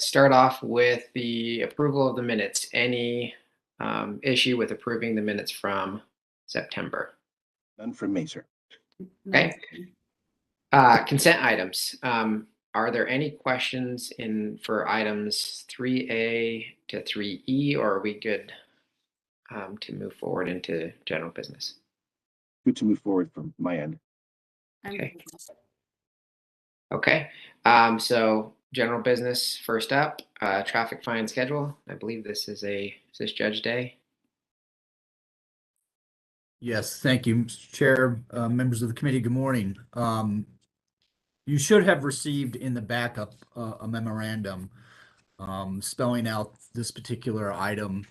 start off with the approval of the minutes. Any issue with approving the minutes from September? None from me, sir. Okay. Consent items. Are there any questions for items 3A to 3E, or are we good to move forward into general business? Good to move forward from my end. Okay. Okay. So general business first up, traffic fine schedule. I believe this is this Judge Day? Yes, thank you, Mr. Chair, members of the committee. Good morning. You should have received in the backup a memorandum spelling out this particular item.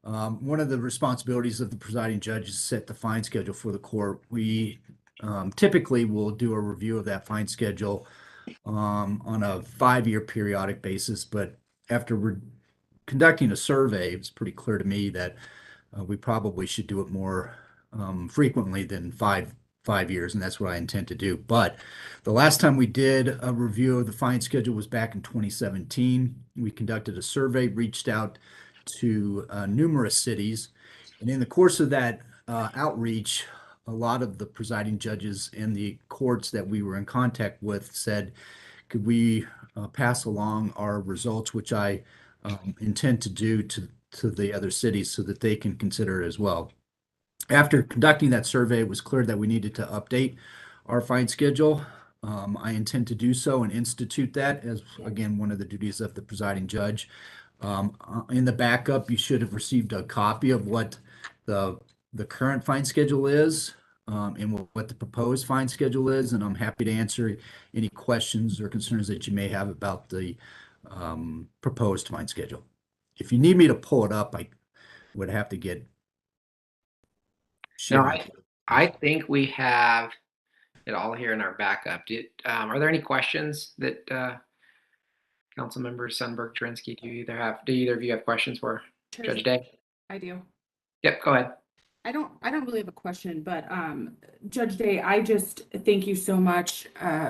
One of the responsibilities of the presiding judge is to set the fine schedule for the court. We typically will do a review of that fine schedule on a 5-year periodic basis, but after we're conducting a survey, it's pretty clear to me that we probably should do it more frequently than five years, and that's what I intend to do. But the last time we did a review of the fine schedule was back in 2017. We conducted a survey, reached out to numerous cities, and in the course of that outreach, a lot of the presiding judges and the courts that we were in contact with said, could we pass along our results, which I intend to do to the other cities so that they can consider it as well. After conducting that survey, it was clear that we needed to update our fine schedule. I intend to do so and institute that as, again, one of the duties of the presiding judge. In the backup, you should have received a copy of what the current fine schedule is and what the proposed fine schedule is, and I'm happy to answer any questions or concerns that you may have about the proposed fine schedule. If you need me to pull it up, I would have to get No, I think we have it all here in our backup. Are there any questions that Council Members Sundberg, Jurinsky, do either of you have questions for Judge Day? I do. Yep, go ahead. I don't really have a question, but Judge Day, I just thank you so much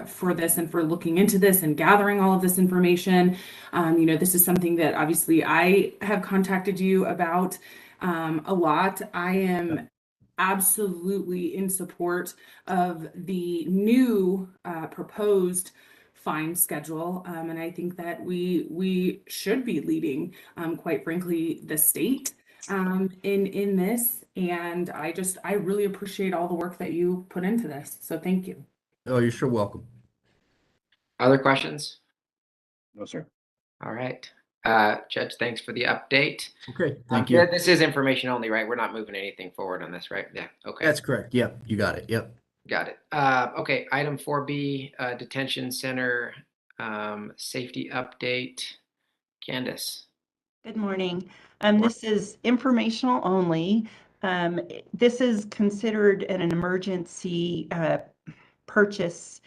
for this and for looking into this and gathering all of this information. This is something that obviously I have contacted you about a lot. I am absolutely in support of the new proposed fine schedule, and I think that we should be leading, quite frankly, the state in this, and I really appreciate all the work that you put into this, so thank you. Oh, you're sure welcome. Other questions? No, sir. All right. Judge, thanks for the update. Okay, thank you. This is information only, right? We're not moving anything forward on this, right? Yeah, okay. That's correct. Yep, you got it. Yep. Got it. Okay, item 4B, detention center safety update. Candace. Good morning. This is informational only. This is considered an emergency purchase.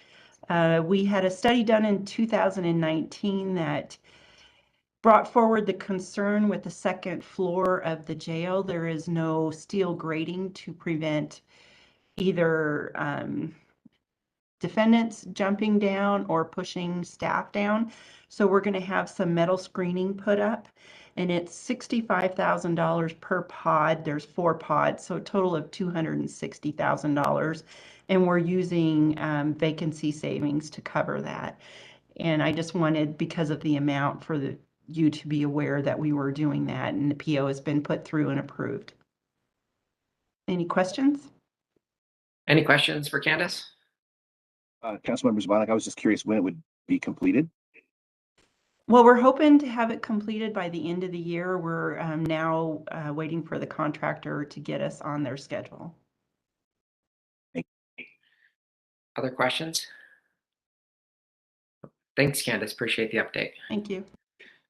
We had a study done in 2019 that brought forward the concern with the second floor of the jail. There is no steel grating to prevent either defendants jumping down or pushing staff down. So we're going to have some metal screening put up, and it's $65,000 per pod. There's 4 pods, so a total of $260,000. And we're using vacancy savings to cover that. And I just wanted, because of the amount, for you to be aware that we were doing that, and the PO has been put through and approved. Any questions? Any questions for Candace? Councilmember Zvonek, I was just curious when it would be completed. Well, we're hoping to have it completed by the end of the year. We're now waiting for the contractor to get us on their schedule. Other questions? Thanks, Candace. Appreciate the update. Thank you.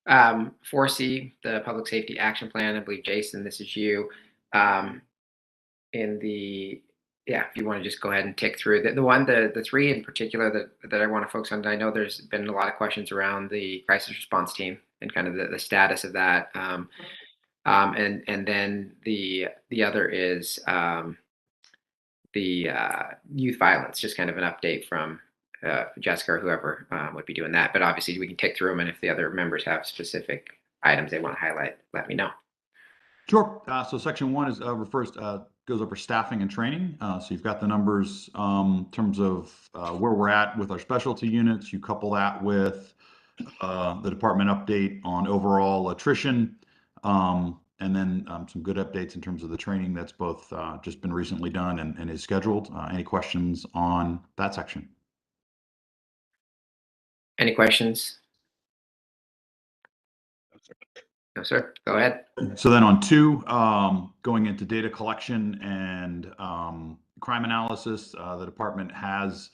4C, the Public Safety Action Plan. I believe, Jason, this is you. If you want to just go ahead and tick through the 3 in particular that I want to focus on. I know there's been a lot of questions around the crisis response team and kind of the status of that. And then the other is the youth violence, just kind of an update from Jessica or whoever would be doing that. But obviously, we can tick through them, and if the other members have specific items they want to highlight, let me know. Sure. So section 1 is goes over staffing and training. So you've got the numbers in terms of where we're at with our specialty units. You couple that with the department update on overall attrition, and then some good updates in terms of the training that's both just been recently done and is scheduled. Any questions on that section? Any questions? No, sir. Go ahead. So then on 2, going into data collection and crime analysis, the department has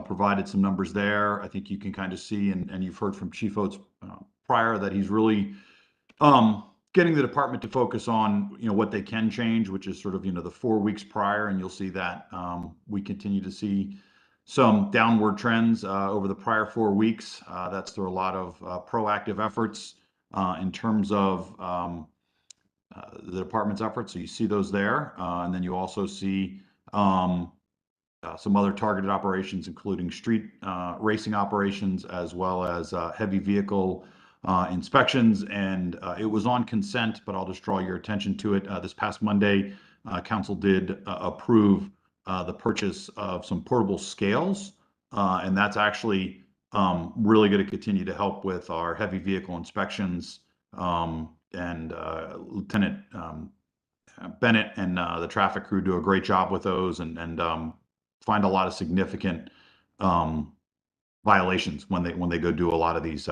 provided some numbers there. I think you can kind of see, and you've heard from Chief Oates prior, that he's really getting the department to focus on, what they can change, which is sort of, the 4 weeks prior. And you'll see that we continue to see some downward trends over the prior 4 weeks. That's through a lot of proactive efforts in terms of the department's efforts. So you see those there. And then you also see some other targeted operations, including street racing operations, as well as heavy vehicle inspections. And it was on consent, but I'll just draw your attention to it. This past Monday, council did approve the purchase of some portable scales. And that's actually really going to continue to help with our heavy vehicle inspections. And Lieutenant Bennett and the traffic crew do a great job with those, and find a lot of significant violations when they go do a lot of these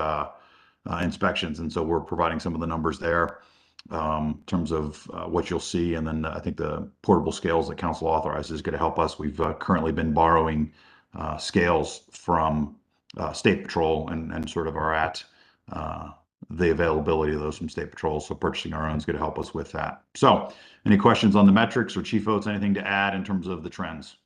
inspections. And so we're providing some of the numbers there in terms of what you'll see. And then I think the portable scales that council authorizes is going to help us. We've currently been borrowing scales from State Patrol and sort of are at the availability of those from State Patrol. So purchasing our own is going to help us with that. So any questions on the metrics, or Chief Oates, anything to add in terms of the trends?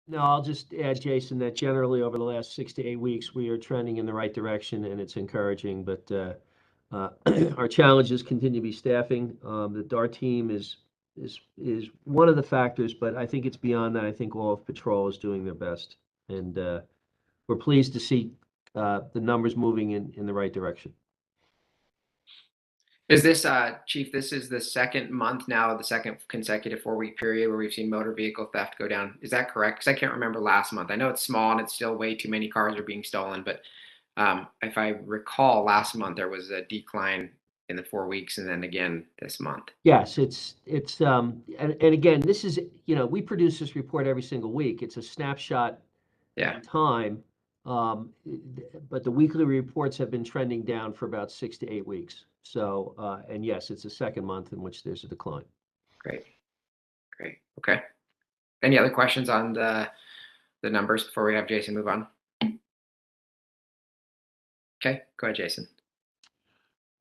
No, I'll just add, Jason, that generally over the last 6 to 8 weeks, we are trending in the right direction, and it's encouraging. But our challenges continue to be staffing. The DAR team is one of the factors, but I think it's beyond that. I think all of Patrol is doing their best, and we're pleased to see the numbers moving in the right direction. Is this, Chief, this is the second month now, the second consecutive 4-week period where we've seen motor vehicle theft go down. Is that correct? Because I can't remember last month. I know it's small and it's still way too many cars are being stolen, but if I recall, last month there was a decline in the 4 weeks, and then again this month. Yes, it's and again, this is, we produce this report every single week. It's a snapshot in time. But the weekly reports have been trending down for about 6 to 8 weeks. So, and yes, it's the second month in which there's a decline. Great. Okay. Any other questions on the numbers before we have Jason move on? Okay, go ahead, Jason.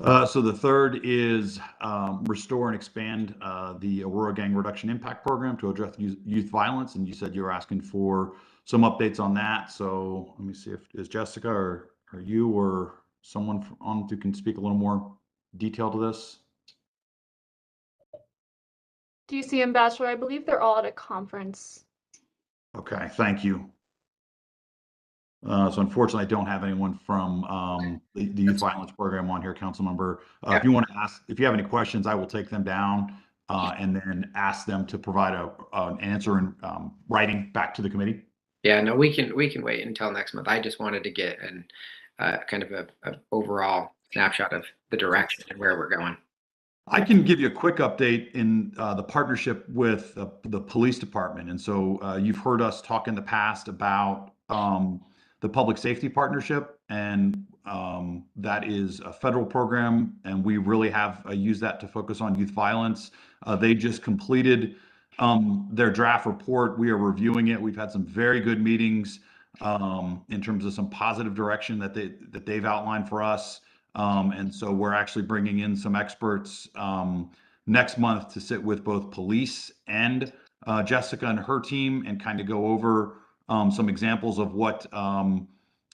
So the third is restore and expand the Aurora Gang Reduction Impact Program to address youth violence. And you said you were asking for some updates on that. So let me see if is Jessica or you or someone on who can speak a little more detail to this. DC and Bachelor, I believe they're all at a conference. Okay, thank you. So unfortunately, I don't have anyone from the youth violence program on here, council member. If you want to ask, if you have any questions, I will take them down and then ask them to provide an answer in writing back to the committee. Yeah, no, we can wait until next month. I just wanted to get an kind of a overall snapshot of the direction and where we're going. I can give you a quick update in the partnership with the police department. And so you've heard us talk in the past about the public safety partnership, and that is a federal program, and we really have used that to focus on youth violence. They just completed their draft report. We are reviewing it. We've had some very good meetings in terms of some positive direction that they've outlined for us. And so we're actually bringing in some experts next month to sit with both police and Jessica and her team and kind of go over some examples of what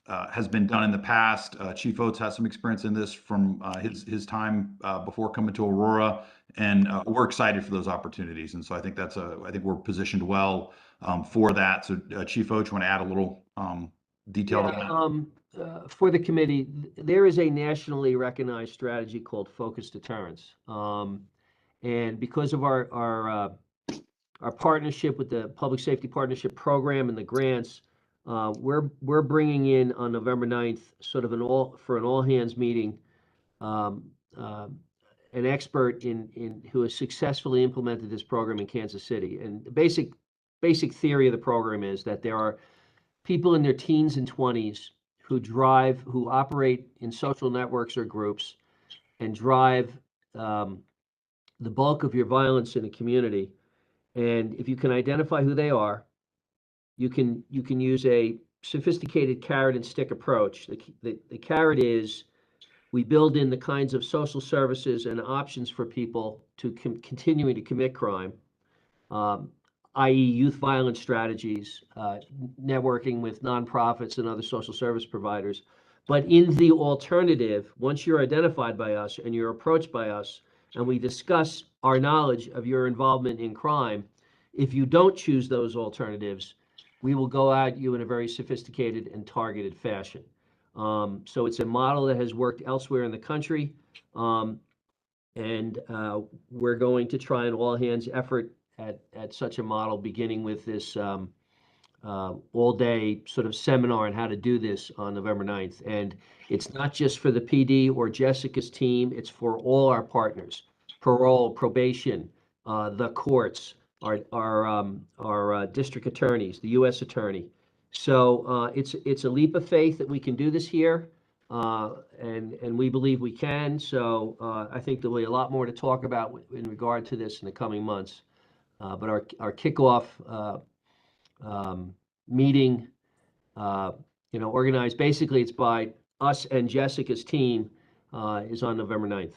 has been done in the past. Chief Oates has some experience in this from his time before coming to Aurora, and we're excited for those opportunities. And so I think I think we're positioned well for that. So Chief Oates, you want to add a little detail to that? For the committee, there is a nationally recognized strategy called Focused Deterrence. And because of our partnership with the Public Safety Partnership Program and the grants, we're bringing in on November 9th sort of an all hands meeting, an expert who has successfully implemented this program in Kansas City. And the basic theory of the program is that there are people in their teens and 20s who operate in social networks or groups and drive the bulk of your violence in a community. And if you can identify who they are, you can use a sophisticated carrot and stick approach. The carrot is we build in the kinds of social services and options for people to continuing to commit crime, i.e. youth violence strategies, networking with nonprofits and other social service providers. But in the alternative, once you're identified by us and you're approached by us and we discuss our knowledge of your involvement in crime, if you don't choose those alternatives, we will go at you in a very sophisticated and targeted fashion. So it's a model that has worked elsewhere in the country. And we're going to try an all hands effort at such a model, beginning with this all day sort of seminar on how to do this on November 9th. And it's not just for the PD or Jessica's team, it's for all our partners, parole, probation, the courts, our district attorneys, the U.S. attorney. So it's a leap of faith that we can do this here, and we believe we can. So I think there'll be a lot more to talk about in regard to this in the coming months. But our kickoff meeting, organized, basically it's by us and Jessica's team, is on November 9th.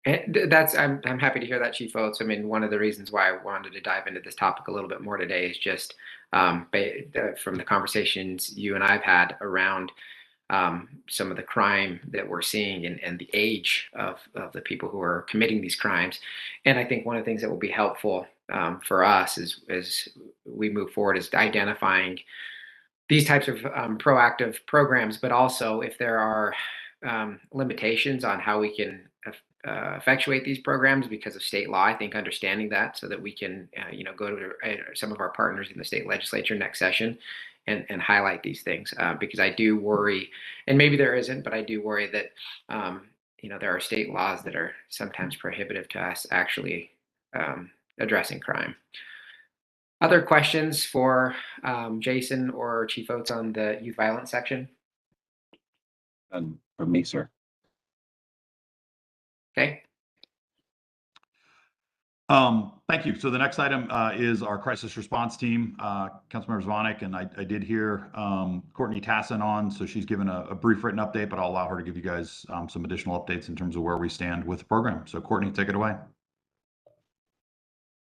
And I'm happy to hear that, Chief Oates. I mean, one of the reasons why I wanted to dive into this topic a little bit more today is just from the conversations you and I've had around some of the crime that we're seeing and the age of the people who are committing these crimes. And I think one of the things that will be helpful for us as we move forward is identifying these types of proactive programs, but also if there are limitations on how we can effectuate these programs because of state law. I think understanding that so that we can, go to some of our partners in the state legislature next session and highlight these things because I do worry, and maybe there isn't, but I do worry that, there are state laws that are sometimes prohibitive to us actually addressing crime. Other questions for Jason or Chief Oates on the youth violence section? From me, sir. Okay. Thank you. So the next item is our crisis response team, Councilmember Zvonek, and I did hear Courtney Tassin on, so she's given a brief written update, but I'll allow her to give you guys some additional updates in terms of where we stand with the program. So Courtney, take it away.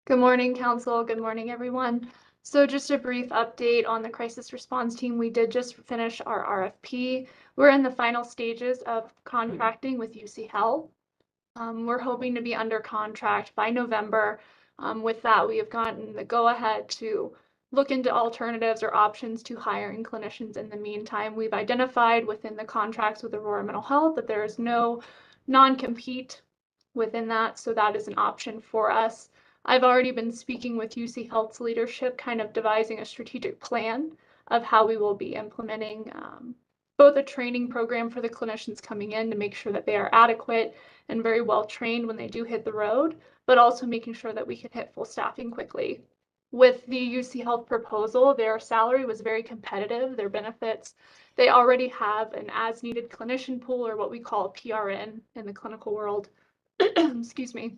Good morning, Council. Good morning, everyone. So just a brief update on the crisis response team. We did just finish our RFP. We're in the final stages of contracting with UC Health. We're hoping to be under contract by November. With that, we have gotten the go-ahead to look into alternatives or options to hiring clinicians in the meantime. We've identified within the contracts with Aurora Mental Health that there is no non-compete within that, so that is an option for us. I've already been speaking with UC Health's leadership, kind of devising a strategic plan of how we will be implementing both a training program for the clinicians coming in to make sure that they are adequate and very well trained when they do hit the road, but also making sure that we can hit full staffing quickly. With the UC Health proposal, their salary was very competitive, their benefits. They already have an as-needed clinician pool, or what we call a PRN in the clinical world. Excuse me.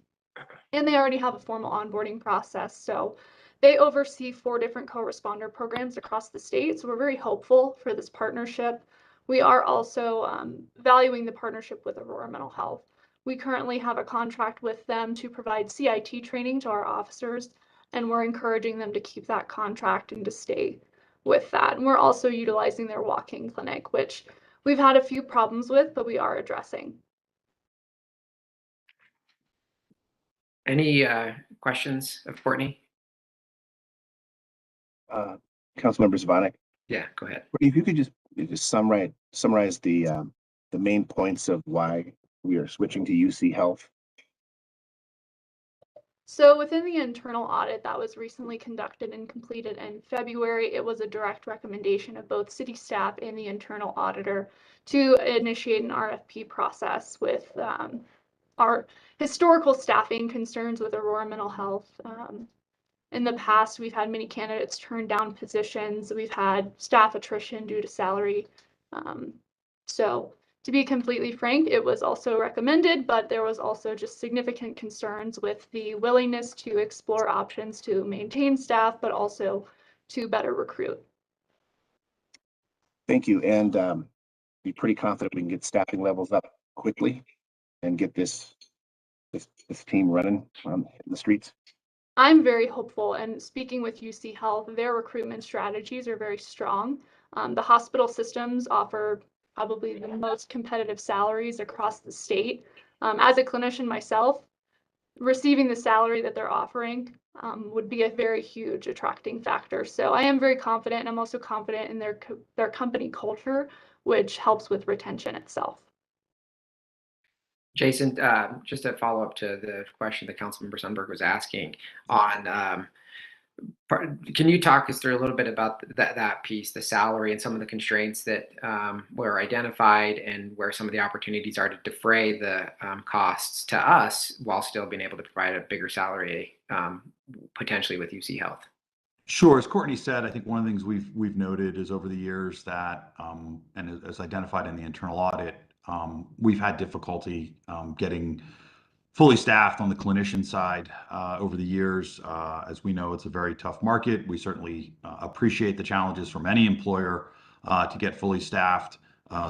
And they already have a formal onboarding process. So they oversee 4 different co-responder programs across the state. So we're very hopeful for this partnership. We are also valuing the partnership with Aurora Mental Health. We currently have a contract with them to provide CIT training to our officers, and we're encouraging them to keep that contract and to stay with that. And we're also utilizing their walk-in clinic, which we've had a few problems with, but we are addressing. Any questions of Courtney? Councilmember Zvonek, Yeah, go ahead. if you could just summarize the main points of why we are switching to UC Health. So within the internal audit that was recently conducted and completed in February, it was a direct recommendation of both city staff and the internal auditor to initiate an RFP process with our historical staffing concerns with Aurora Mental Health. In the past, we've had many candidates turn down positions. We've had staff attrition due to salary. So to be completely frank, it was also recommended, but there was also just significant concerns with the willingness to explore options to maintain staff, but also to better recruit. Thank you. And be pretty confident we can get staffing levels up quickly and get this team running in the streets. I'm very hopeful, and speaking with UC Health, their recruitment strategies are very strong. The hospital systems offer probably the most competitive salaries across the state. As a clinician myself, receiving the salary that they're offering would be a very huge attracting factor. So I am very confident, and I'm also confident in their company culture, which helps with retention itself. Jason, just a follow up to the question that Councilmember Sundberg was asking on, can you talk us through a little bit about that piece, the salary and some of the constraints that were identified and where some of the opportunities are to defray the costs to us while still being able to provide a bigger salary potentially with UC Health? Sure. As Courtney said, I think one of the things we've noted is over the years that, and as identified in the internal audit, we've had difficulty getting fully staffed on the clinician side over the years. As we know, it's a very tough market. We certainly appreciate the challenges from any employer to get fully staffed.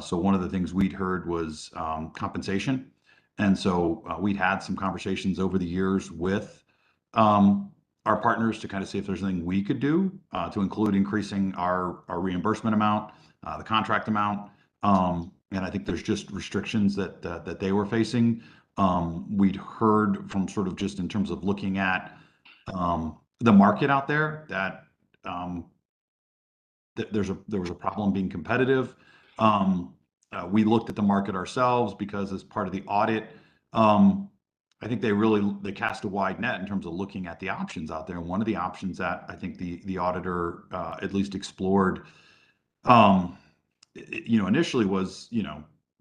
So one of the things we'd heard was compensation. And so we'd had some conversations over the years with our partners to kind of see if there's anything we could do to include increasing our reimbursement amount, the contract amount. And I think there's just restrictions that they were facing. We'd heard from sort of just in terms of looking at the market out there that there was a problem being competitive. We looked at the market ourselves because as part of the audit, I think they cast a wide net in terms of looking at the options out there. And one of the options that I think the auditor at least explored, initially was,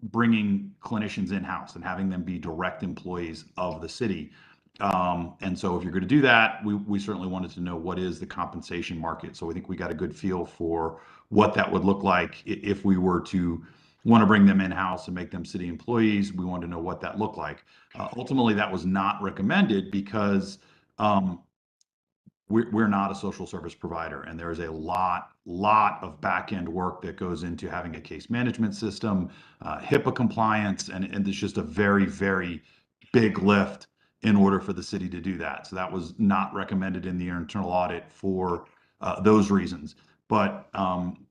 bringing clinicians in-house and having them be direct employees of the city. And so if you're going to do that, we certainly wanted to know what is the compensation market. So I think we got a good feel for what that would look like if we were to want to bring them in-house and make them city employees. We wanted to know what that looked like. Ultimately, that was not recommended because we're not a social service provider, and there is a lot of back-end work that goes into having a case management system, HIPAA compliance, and it's just a very, very big lift in order for the city to do that. So that was not recommended in the internal audit for those reasons. But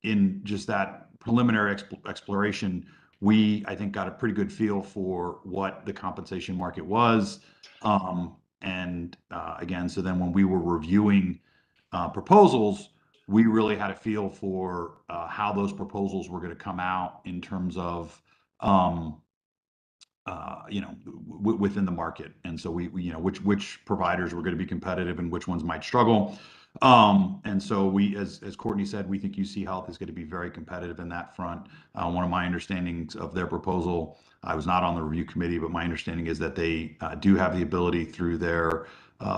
in just that preliminary exploration, I think, got a pretty good feel for what the compensation market was. Again, so then when we were reviewing proposals, we really had a feel for how those proposals were going to come out in terms of, within the market. And so we which providers were going to be competitive and which ones might struggle. And so as Courtney said, we think UC Health is going to be very competitive in that front. One of my understandings of their proposal, I was not on the review committee, but my understanding is that they do have the ability through their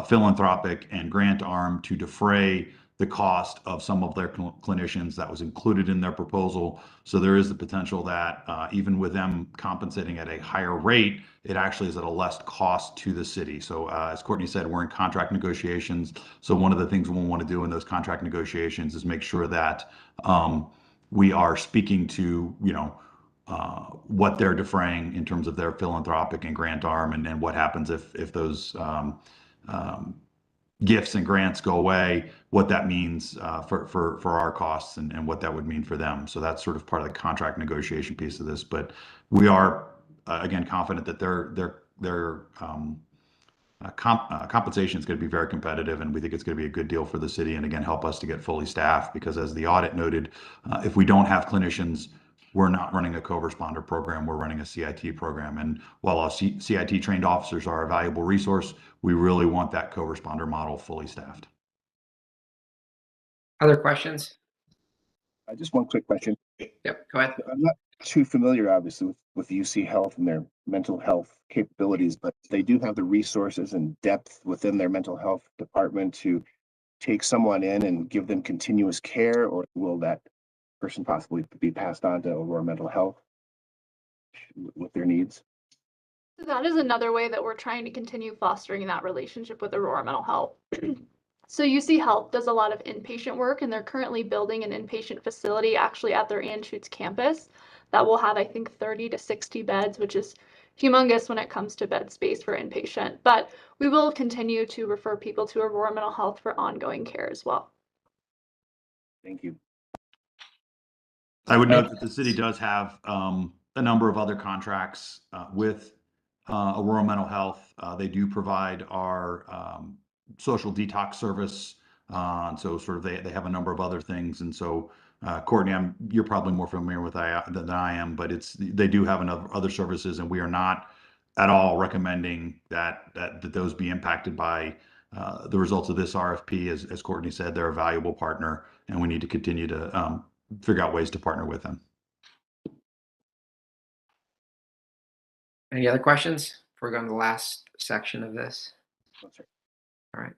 philanthropic and grant arm to defray the cost of some of their clinicians. That was included in their proposal. So there is the potential that even with them compensating at a higher rate, it actually is at a less cost to the city. So as Courtney said, we're in contract negotiations. So one of the things we'll want to do in those contract negotiations is make sure that we are speaking to, what they're defraying in terms of their philanthropic and grant arm, and what happens if those gifts and grants go away, what that means for our costs and what that would mean for them. So that's sort of part of the contract negotiation piece of this. But we are again confident that their compensation is going to be very competitive, and we think it's going to be a good deal for the city, and again help us to get fully staffed, because as the audit noted, if we don't have clinicians, we're not running a co-responder program, we're running a CIT program. And while our CIT trained officers are a valuable resource, we really want that co-responder model fully staffed. Other questions? Just one quick question. Yep, go ahead. I'm not too familiar, obviously, with UC Health and their mental health capabilities, but they do have the resources and depth within their mental health department to take someone in and give them continuous care, or will that person possibly be passed on to Aurora Mental Health with their needs? That is another way that we're trying to continue fostering that relationship with Aurora Mental Health. So UC Health does a lot of inpatient work, and they're currently building an inpatient facility actually at their Anschutz campus that will have, I think, 30 to 60 beds, which is humongous when it comes to bed space for inpatient. But we will continue to refer people to Aurora Mental Health for ongoing care as well. Thank you. I would note that the city does have a number of other contracts with Aurora Mental Health. They do provide our social detox service. And so sort of they have a number of other things. And so Courtney, you're probably more familiar with than I am, but they do have other services, and we are not at all recommending that those be impacted by the results of this RFP. As Courtney said, they're a valuable partner, and we need to continue to figure out ways to partner with them. Any other questions before we go to the last section of this? No, sir. All right.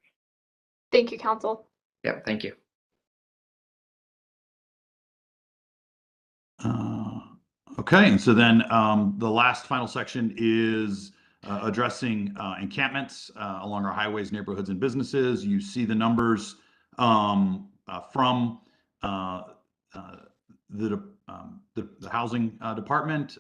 Thank you, Council. Yep, thank you. Okay, and so then the last final section is addressing encampments along our highways, neighborhoods, and businesses. You see the numbers from the housing department.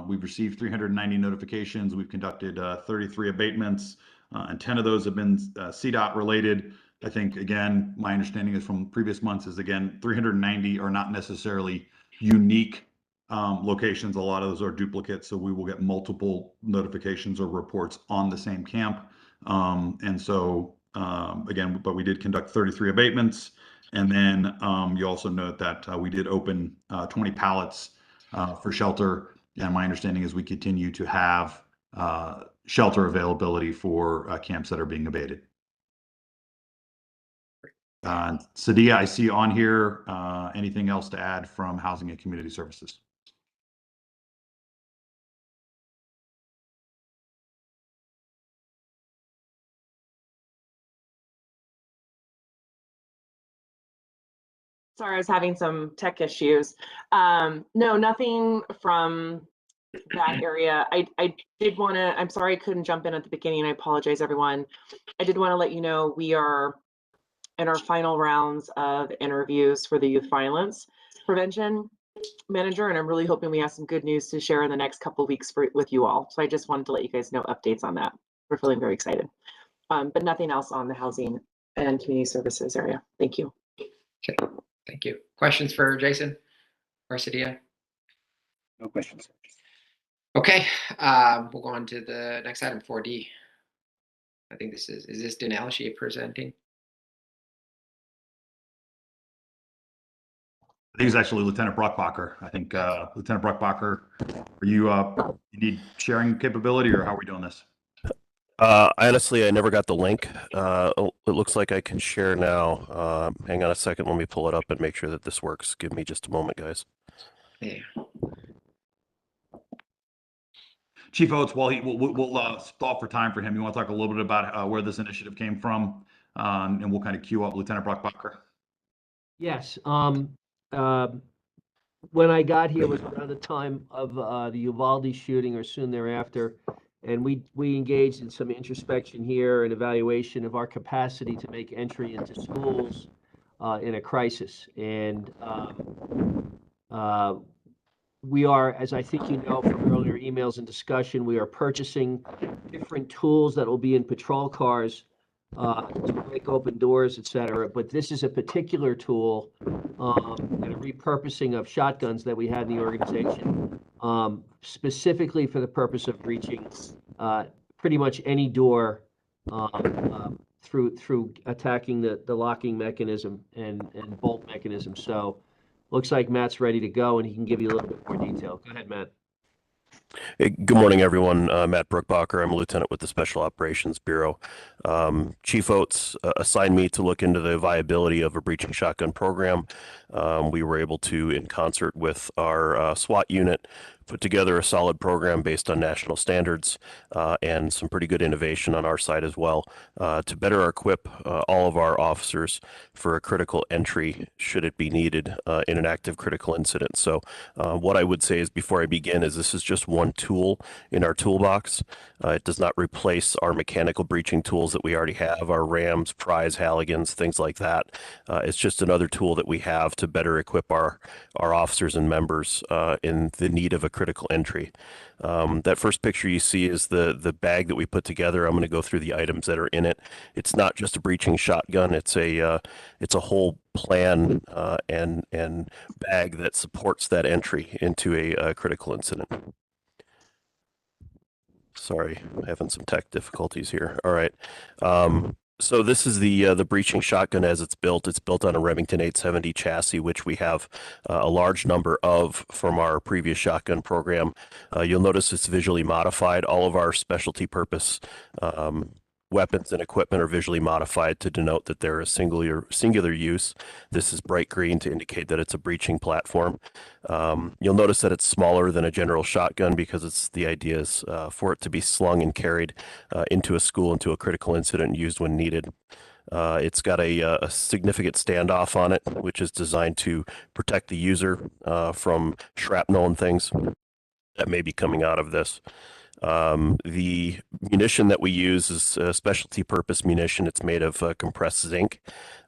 We've received 390 notifications. We've conducted 33 abatements, and 10 of those have been CDOT related. I think, again, my understanding is from previous months is, again, 390 are not necessarily unique locations. A lot of those are duplicates, so we will get multiple notifications or reports on the same camp. And so, again, but we did conduct 33 abatements. And then you also note that we did open 20 pallets for shelter. And my understanding is we continue to have shelter availability for camps that are being abated. Sadia, I see on here, anything else to add from Housing and Community Services? Sorry, I was having some tech issues. No, nothing from that area. I did want to, I'm sorry I couldn't jump in at the beginning. I apologize, everyone. I did want to let you know we are in our final rounds of interviews for the Youth Violence Prevention Manager, and I'm really hoping we have some good news to share in the next couple of weeks with you all. So I just wanted to let you guys know updates on that. We're feeling very excited, but nothing else on the Housing and Community Services area. Thank you. Okay, thank you. Questions for Jason or Sadia? No questions. Okay, we'll go on to the next item, 4D. I think is this Danielle? Is she presenting? I think it's actually Lieutenant Brockbacher. I think Lieutenant Brockbacher, are you need sharing capability, or how are we doing this? Honestly, I never got the link. It looks like I can share now. Hang on a second. Let me pull it up and make sure that this works. Give me just a moment, guys. Yeah. Chief Oates, while we'll stall for time for him. You want to talk a little bit about where this initiative came from, and we'll kind of queue up Lieutenant Brockbacher. Yes. When I got here was around the time of the Uvalde shooting or soon thereafter, and we engaged in some introspection here and evaluation of our capacity to make entry into schools in a crisis. And we are, as I think you know from earlier emails and discussion, we are purchasing different tools that will be in patrol cars to break open doors, etc. But this is a particular tool and a repurposing of shotguns that we had in the organization, specifically for the purpose of breaching pretty much any door through attacking the locking mechanism and bolt mechanism. So looks like Matt's ready to go, and he can give you a little bit more detail. Go ahead, Matt. Hey, good morning, everyone. Matt Brookbacher. I'm a lieutenant with the Special Operations Bureau. Chief Oates assigned me to look into the viability of a breaching shotgun program. We were able to, in concert with our SWAT unit, put together a solid program based on national standards and some pretty good innovation on our side as well to better equip all of our officers for a critical entry should it be needed in an active critical incident. So what I would say is, before I begin, is this is just one tool in our toolbox. It does not replace our mechanical breaching tools that we already have, our rams, pries, Halligans, things like that. It's just another tool that we have to better equip our officers and members in the need of a critical entry. That first picture you see is the bag that we put together. I'm going to go through the items that are in it. It's not just a breaching shotgun. It's a whole plan and bag that supports that entry into a critical incident. Sorry, I'm having some tech difficulties here. All right. So this is the breaching shotgun as it's built. It's built on a Remington 870 chassis, which we have a large number of from our previous shotgun program. You'll notice it's visually modified. All of our specialty purpose weapons and equipment are visually modified to denote that they're a singular use. This is bright green to indicate that it's a breaching platform. You'll notice that it's smaller than a general shotgun because the idea is for it to be slung and carried into a school, into a critical incident, and used when needed. It's got a significant standoff on it, which is designed to protect the user from shrapnel and things that may be coming out of this. The munition that we use is a specialty purpose munition. It's made of compressed zinc.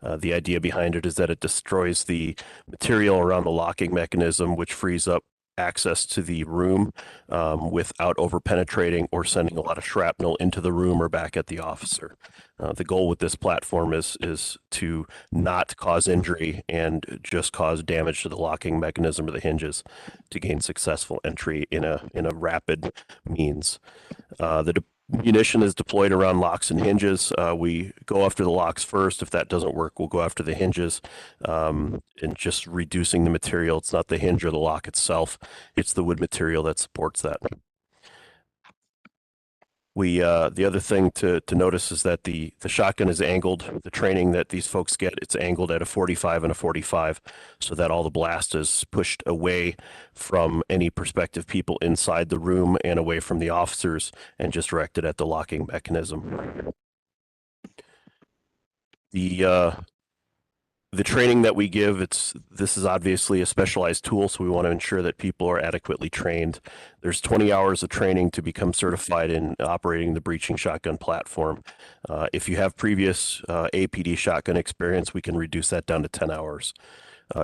The idea behind it is that it destroys the material around the locking mechanism, which frees up access to the room without over-penetrating or sending a lot of shrapnel into the room or back at the officer. The goal with this platform is to not cause injury and just cause damage to the locking mechanism or the hinges to gain successful entry in a rapid means. The munition is deployed around locks and hinges. We go after the locks first. If that doesn't work, we'll go after the hinges and just reducing the material. It's not the hinge or the lock itself. It's the wood material that supports that. The other thing to notice is that the shotgun is angled. The training that these folks get, it's angled at a 45 and a 45 so that all the blast is pushed away from any prospective people inside the room and away from the officers and just directed at the locking mechanism. The training that we give, this is obviously a specialized tool, so we want to ensure that people are adequately trained. There's 20 hours of training to become certified in operating the breaching shotgun platform. If you have previous APD shotgun experience, we can reduce that down to 10 hours.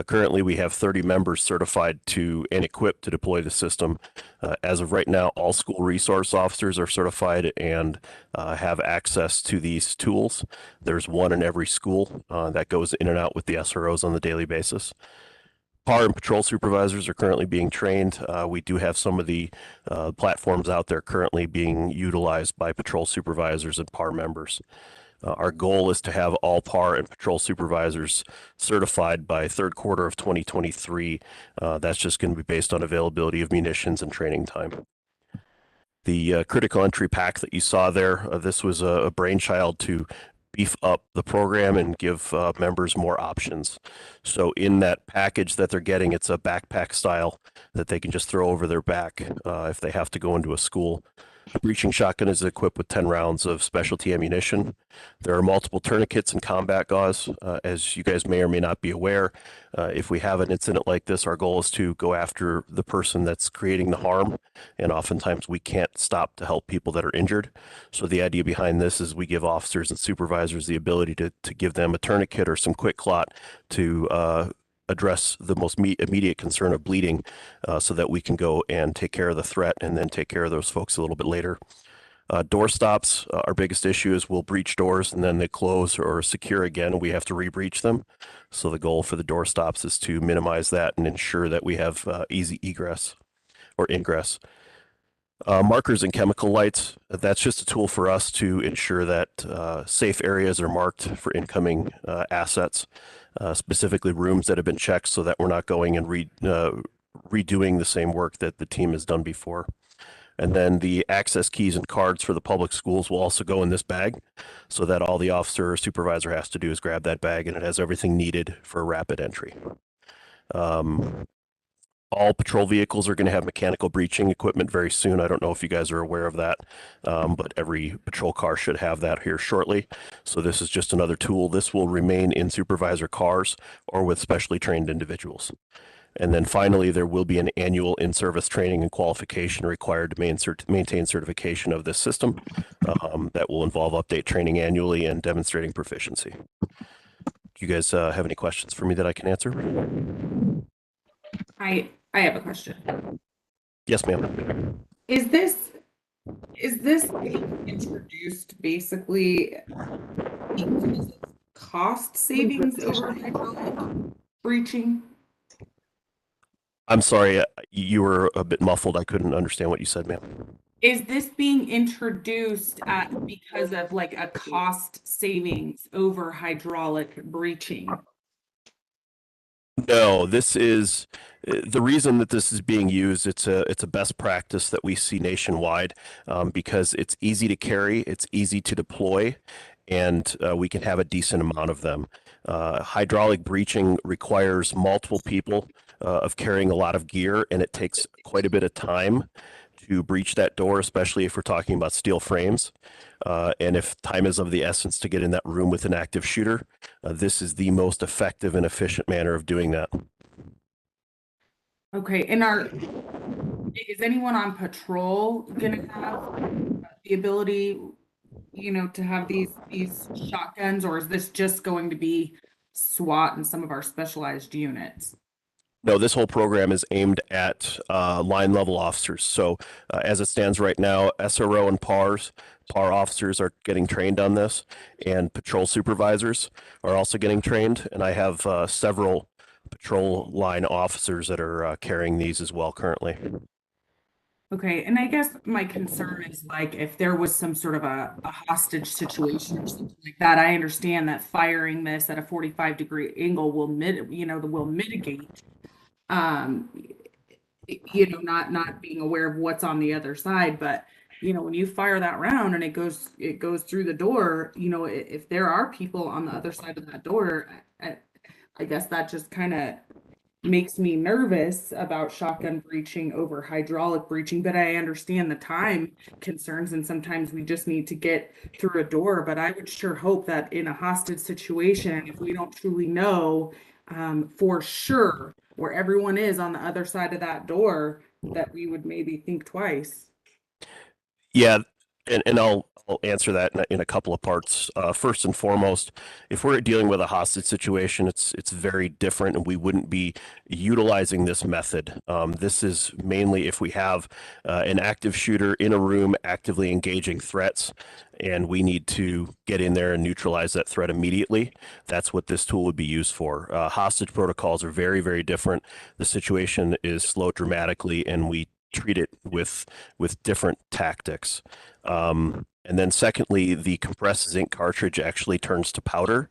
Currently, we have 30 members certified and equipped to deploy the system. As of right now, all school resource officers are certified and have access to these tools. There's one in every school that goes in and out with the SROs on the daily basis. PAR and patrol supervisors are currently being trained. We do have some of the platforms out there currently being utilized by patrol supervisors and PAR members. Our goal is to have all PAR and patrol supervisors certified by third quarter of 2023. That's just going to be based on availability of munitions and training time. The critical entry pack that you saw there, this was a brainchild to beef up the program and give members more options. So in that package that they're getting, it's a backpack style that they can just throw over their back if they have to go into a school. The breaching shotgun is equipped with 10 rounds of specialty ammunition. There are multiple tourniquets and combat gauze. As you guys may or may not be aware, if we have an incident like this, our goal is to go after the person that's creating the harm, and oftentimes we can't stop to help people that are injured. So the idea behind this is we give officers and supervisors the ability to give them a tourniquet or some quick clot to address the most immediate concern of bleeding so that we can go and take care of the threat and then take care of those folks a little bit later. Door stops, our biggest issue is we'll breach doors and then they close or secure again, and we have to re-breach them. So the goal for the door stops is to minimize that and ensure that we have easy egress or ingress. Markers and chemical lights, that's just a tool for us to ensure that safe areas are marked for incoming assets, specifically rooms that have been checked so that we're not going and redoing the same work that the team has done before. And then the access keys and cards for the public schools will also go in this bag so that all the officer or supervisor has to do is grab that bag and it has everything needed for a rapid entry. All patrol vehicles are going to have mechanical breaching equipment very soon. I don't know if you guys are aware of that, but every patrol car should have that here shortly. So this is just another tool. This will remain in supervisor cars or with specially trained individuals. And then finally, there will be an annual in-service training and qualification required to maintain certification of this system that will involve update training annually and demonstrating proficiency. Do you guys have any questions for me that I can answer? I have a question. Yes, ma'am. Is this being introduced basically because of cost savings over hydraulic breaching? I'm sorry, you were a bit muffled. I couldn't understand what you said, ma'am. Is this being introduced because of like a cost savings over hydraulic breaching? No, this is the reason that this is being used. It's a best practice that we see nationwide because it's easy to carry, it's easy to deploy, and we can have a decent amount of them. Hydraulic breaching requires multiple people of carrying a lot of gear, and it takes quite a bit of time to breach that door, especially if we're talking about steel frames. And if time is of the essence to get in that room with an active shooter, this is the most effective and efficient manner of doing that. Okay, and is anyone on patrol gonna have the ability, to have these shotguns, or is this just going to be SWAT and some of our specialized units? No, this whole program is aimed at line level officers. So as it stands right now, SRO and PAR officers are getting trained on this, and patrol supervisors are also getting trained. And I have several patrol line officers that are carrying these as well currently. Okay, and I guess my concern is like if there was some sort of a hostage situation or something like that, I understand that firing this at a 45-degree angle will mitigate not being aware of what's on the other side. But when you fire that round and it goes through the door, if there are people on the other side of that door, I guess that just kind of makes me nervous about shotgun breaching over hydraulic breaching. But I understand the time concerns, and sometimes we just need to get through a door. But I would sure hope that in a hostage situation, if we don't truly know for sure where everyone is on the other side of that door, that we would maybe think twice. Yeah, and I'll answer that in a couple of parts. First and foremost, if we're dealing with a hostage situation, it's very different, and we wouldn't be utilizing this method. This is mainly if we have an active shooter in a room actively engaging threats, and we need to get in there and neutralize that threat immediately. That's what this tool would be used for. Hostage protocols are very, very different. The situation is slowed dramatically, and we treat it with different tactics. And then secondly, the compressed zinc cartridge actually turns to powder.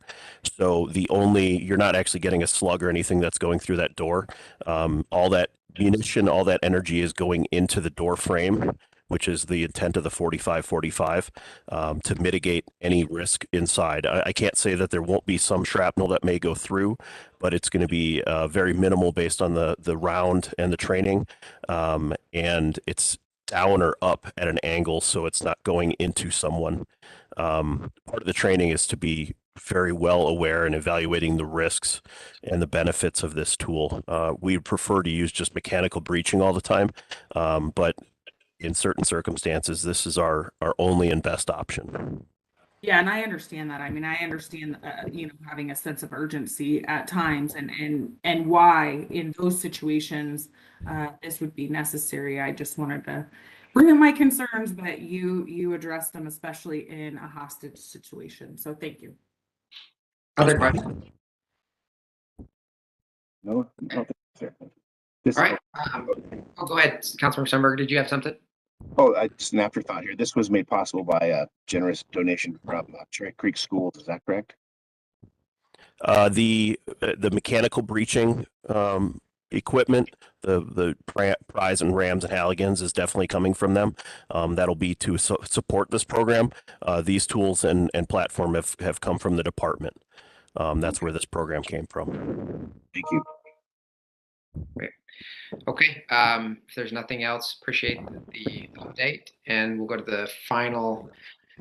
So you're not actually getting a slug or anything that's going through that door. All that munition, all that energy is going into the door frame, which is the intent of the 45-45, to mitigate any risk inside. I can't say that there won't be some shrapnel that may go through, but it's going to be very minimal based on the round and the training. And it's down or up at an angle, so it's not going into someone. Part of the training is to be very well aware and evaluating the risks and the benefits of this tool. We prefer to use just mechanical breaching all the time, but in certain circumstances, this is our only and best option. Yeah, and I understand that. I mean, I understand, having a sense of urgency at times, and why in those situations this would be necessary. I just wanted to bring up my concerns, but you addressed them, especially in a hostage situation. So thank you. Other questions? No, I don't think so. All right. Oh, go ahead, Councilmember Sundberg. Did you have something? Just an afterthought here. This was made possible by a generous donation from Cherry Creek Schools. Is that correct? The mechanical breaching equipment, the prize and rams and Halligans is definitely coming from them. That'll be to support this program. These tools and platform have come from the department. That's where this program came from. Thank you. Great. Okay. If there's nothing else, appreciate the update, and we'll go to the final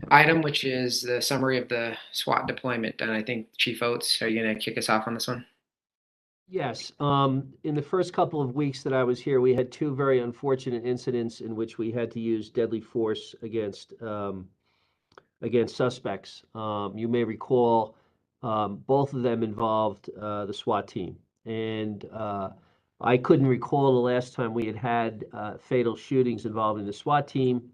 item, which is the summary of the SWAT deployment. And I think Chief Oates, are you going to kick us off on this one? Yes. In the first couple of weeks that I was here, we had two very unfortunate incidents in which we had to use deadly force against suspects. You may recall both of them involved the SWAT team. And I couldn't recall the last time we had fatal shootings involving the SWAT team.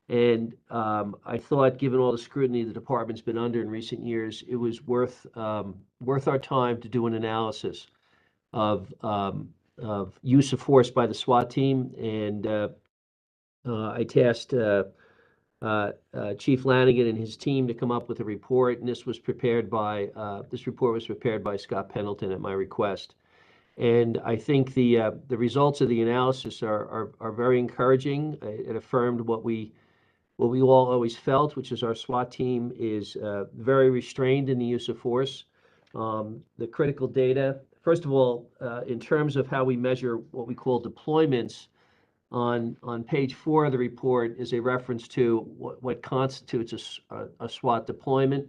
And I thought, given all the scrutiny the department's been under in recent years, it was worth our time to do an analysis of use of force by the SWAT team. And I tasked Chief Lanigan and his team to come up with a report, and this report was prepared by Scott Pendleton at my request. And I think the results of the analysis are very encouraging. It affirmed what we all always felt, which is our SWAT team is very restrained in the use of force. The critical data, first of all, in terms of how we measure what we call deployments, on page 4 of the report is a reference to what constitutes a SWAT deployment.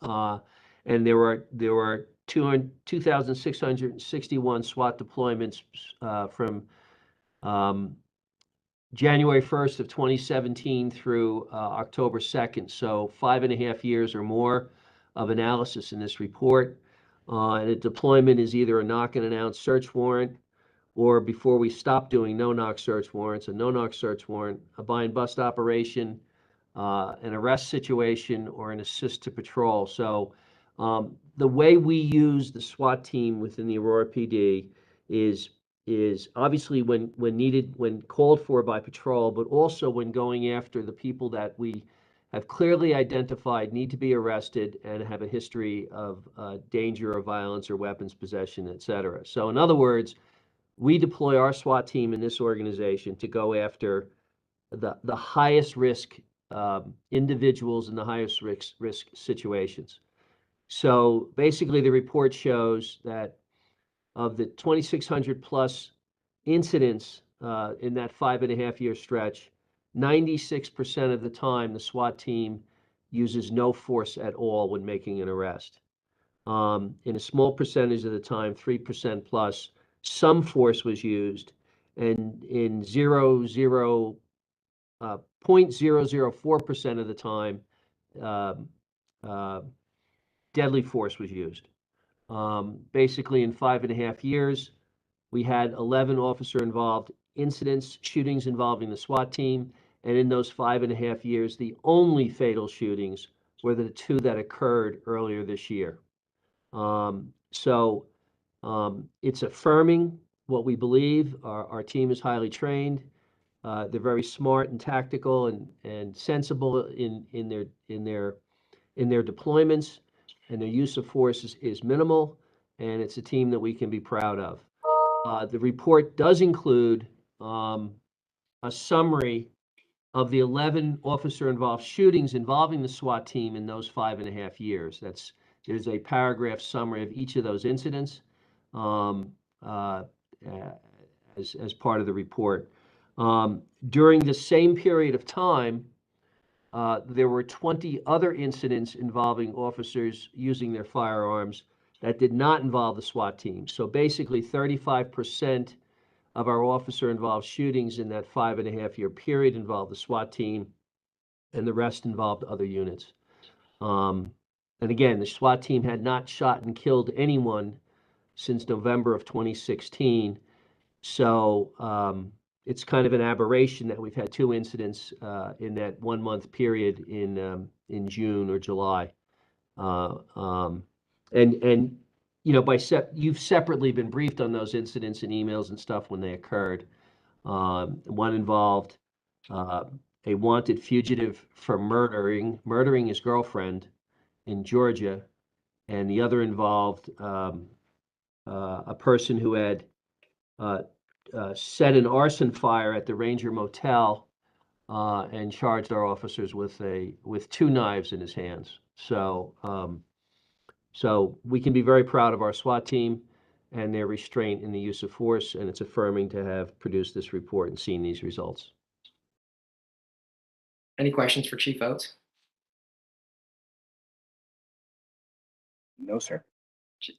And there were 2,661 SWAT deployments from January 1st of 2017 through October 2nd. So 5.5 years or more of analysis in this report. And a deployment is either a knock and announce search warrant, or before we stop doing no-knock search warrants, a no-knock search warrant, a bind bust operation, an arrest situation, or an assist to patrol. So the way we use the SWAT team within the Aurora PD is obviously when needed, when called for by patrol, but also when going after the people that we have clearly identified need to be arrested and have a history of danger or violence or weapons possession, et cetera. So in other words, we deploy our SWAT team in this organization to go after the highest risk individuals in the highest risk situations. So basically the report shows that of the 2,600 plus incidents in that 5.5 year stretch, 96% of the time the SWAT team uses no force at all when making an arrest. In a small percentage of the time, 3% plus, some force was used, and in 0.004% of the time, deadly force was used. Basically, in 5.5 years, we had 11 officer-involved incidents, shootings involving the SWAT team, and in those 5.5 years, the only fatal shootings were the 2 that occurred earlier this year. It's affirming what we believe. Our team is highly trained. They're very smart and tactical and sensible in their deployments, and their use of force is minimal, and it's a team that we can be proud of. The report does include a summary of the 11 officer-involved shootings involving the SWAT team in those 5.5 years. There's a paragraph summary of each of those incidents as part of the report. During the same period of time, there were 20 other incidents involving officers using their firearms that did not involve the SWAT team. So basically 35% of our officer-involved shootings in that 5.5 year period involved the SWAT team, and the rest involved other units. And again, the SWAT team had not shot and killed anyone since November of 2016. So it's kind of an aberration that we've had 2 incidents in that 1 month period in June or July. And you know, you've separately been briefed on those incidents and emails and stuff when they occurred. One involved a wanted fugitive for murdering his girlfriend in Georgia, and the other involved a person who had set an arson fire at the Ranger Motel and charged our officers with 2 knives in his hands. So we can be very proud of our SWAT team and their restraint in the use of force, and it's affirming to have produced this report and seen these results. Any questions for Chief Oates? No, sir.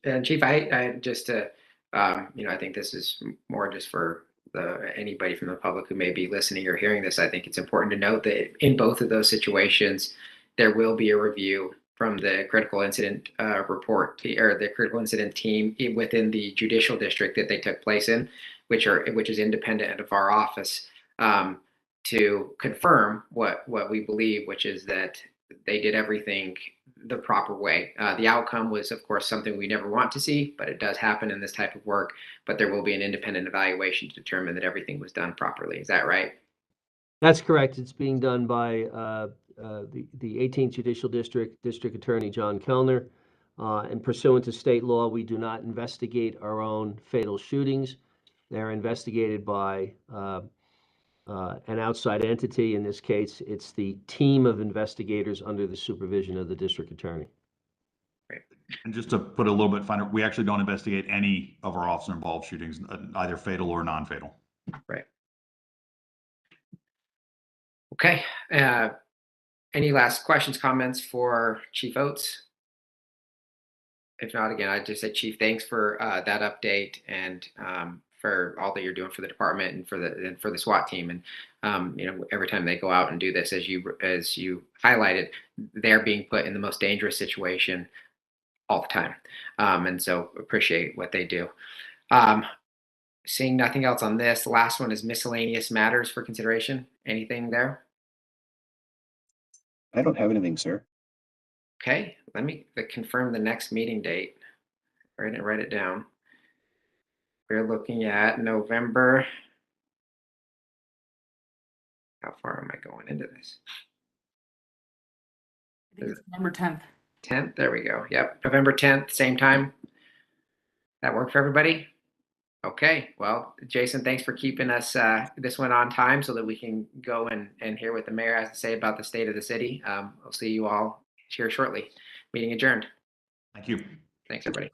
And Chief, I just I think this is more just for anybody from the public who may be listening or hearing this. I think it's important to note that in both of those situations, there will be a review from the critical incident report or the critical incident team within the judicial district that they took place in, which is independent of our office, to confirm what we believe, which is that they did everything the proper way. The outcome was, of course, something we never want to see, but it does happen in this type of work. But there will be an independent evaluation to determine that everything was done properly. Is that right? That's correct. It's being done by the 18th Judicial District Attorney John Kellner. And pursuant to state law, we do not investigate our own fatal shootings. They're investigated by an outside entity. In this case, it's the team of investigators under the supervision of the district attorney. Great. And just to put a little bit finer, we actually don't investigate any of our officer-involved shootings, either fatal or non-fatal. Right. Okay. Any last questions, comments for Chief Oates? If not, again, I'd just say, Chief, thanks for that update and for all that you're doing for the department and for the SWAT team. And every time they go out and do this, as you highlighted, they're being put in the most dangerous situation all the time. And so appreciate what they do. Seeing nothing else on this, the last one is miscellaneous matters for consideration. Anything there? I don't have anything, sir. Okay, let me confirm the next meeting date. Write it down. We're looking at November. How far am I going into this? I think it's November 10th. 10th, there we go. Yep, November 10th, same time. That work for everybody? Okay, well, Jason, thanks for keeping us this one on time so that we can go and hear what the mayor has to say about the state of the city. I'll see you all here shortly. Meeting adjourned. Thank you. Thanks, everybody.